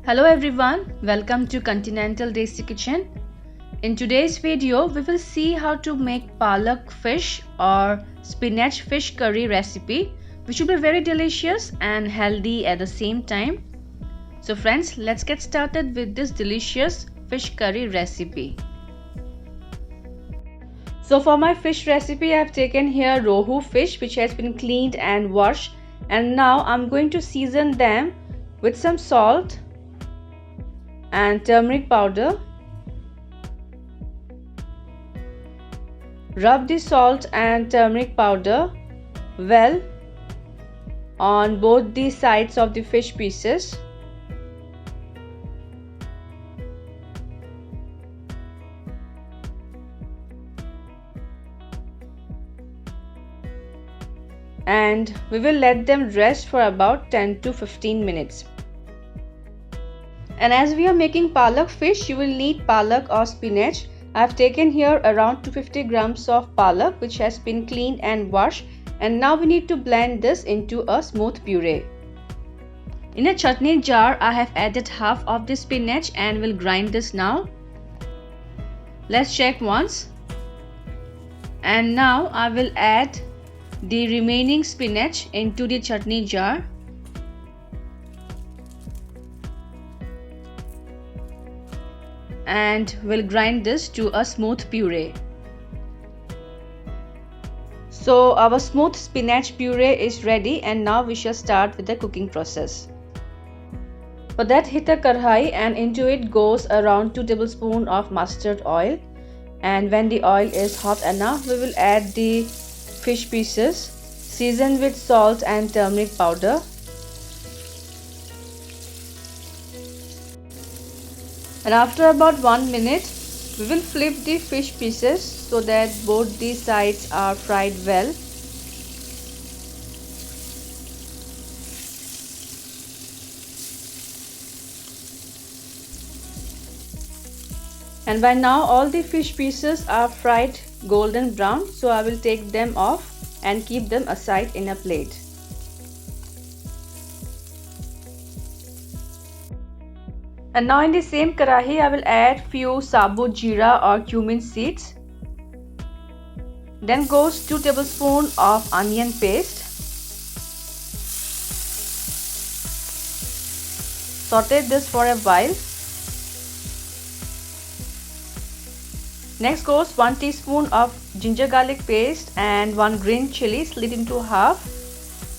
Hello everyone, welcome to Continental Tasty Kitchen. In today's video, we will see how to make palak fish or spinach fish curry recipe, which will be very delicious and healthy at the same time. So friends, let's get started with this delicious fish curry recipe. So for my fish recipe, I have taken here Rohu fish which has been cleaned and washed, and now I'm going to season them with some salt and turmeric powder. Rub the salt and turmeric powder well on both the sides of the fish pieces. And we will let them rest for about 10 to 15 minutes. And as we are making palak fish, you will need palak or spinach. I have taken here around 250 grams of palak which has been cleaned and washed, and now we need to blend this into a smooth puree. In a chutney jar, I have added half of the spinach and will grind this now. Let's check once. And now I will add the remaining spinach into the chutney jar. And we'll grind this to a smooth puree. So our smooth spinach puree is ready, and now we shall start with the cooking process. For that, heat a karhai and into it goes around 2 tablespoons of mustard oil. And when the oil is hot enough, we will add the fish pieces seasoned with salt and turmeric powder. And after about 1 minute, we will flip the fish pieces so that both the sides are fried well. And by now all the fish pieces are fried golden brown, so I will take them off and keep them aside in a plate. And now in the same karahi, I will add few Sabut Zeera or Cumin seeds. Then goes 2 tablespoons of onion paste. Saute this for a while. Next goes 1 teaspoon of ginger garlic paste and 1 green chili slit into half.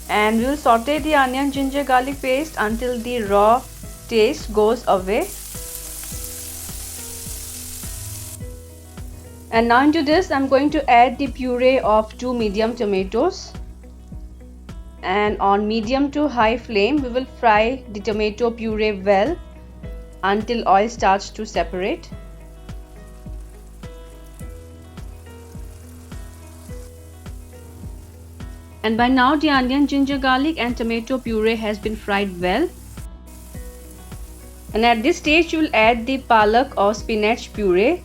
And we will saute the onion ginger garlic paste until the raw taste goes away. And now into this I'm going to add the puree of 2 medium tomatoes, and on medium to high flame we will fry the tomato puree well until oil starts to separate. And by now the onion, ginger garlic and tomato puree has been fried well. And at this stage you will add the palak or spinach puree,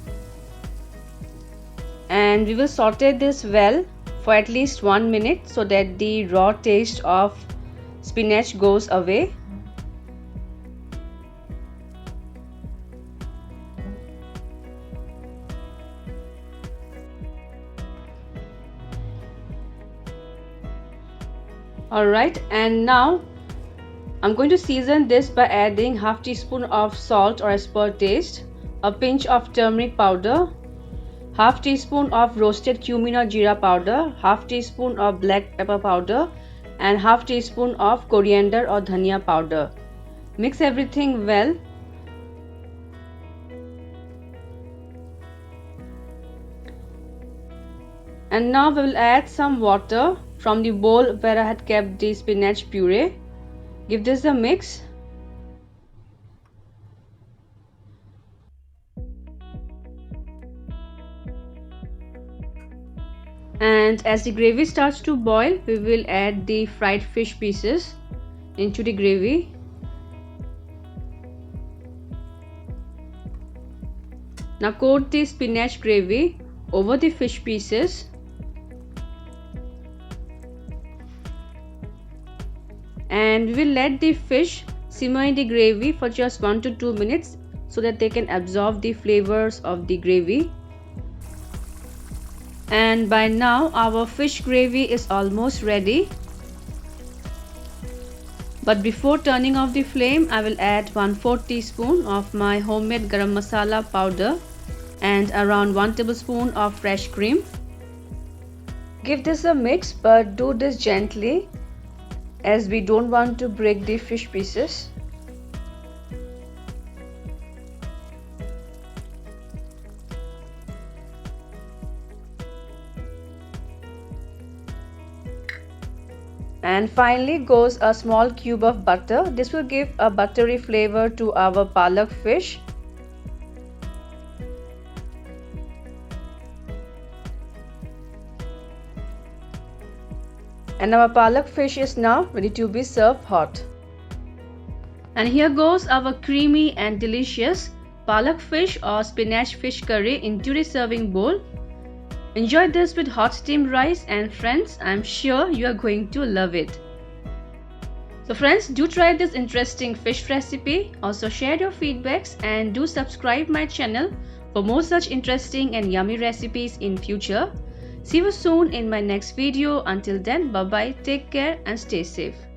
and we will saute this well for at least 1 minute so that the raw taste of spinach goes away. Alright, and now I'm going to season this by adding half teaspoon of salt or as per taste, a pinch of turmeric powder, half teaspoon of roasted cumin or jeera powder, half teaspoon of black pepper powder, and half teaspoon of coriander or dhania powder. Mix everything well. And now we will add some water from the bowl where I had kept the spinach puree. Give this a mix. And as the gravy starts to boil, we will add the fried fish pieces into the gravy. Now coat the spinach gravy over the fish pieces. And we will let the fish simmer in the gravy for just 1 to 2 minutes so that they can absorb the flavors of the gravy. And by now our fish gravy is almost ready. But before turning off the flame, I will add 1/4 teaspoon of my homemade garam masala powder and around 1 tablespoon of fresh cream. Give this a mix, but do this gently as we don't want to break the fish pieces. And finally goes a small cube of butter. This will give a buttery flavor to our palak fish. And our palak fish is now ready to be served hot. And here goes our creamy and delicious palak fish or spinach fish curry into the serving bowl. Enjoy this with hot steamed rice, and friends, I'm sure you are going to love it. So friends, do try this interesting fish recipe. Also share your feedbacks and do subscribe my channel for more such interesting and yummy recipes in future. See you soon in my next video. Until then, bye bye, take care and stay safe.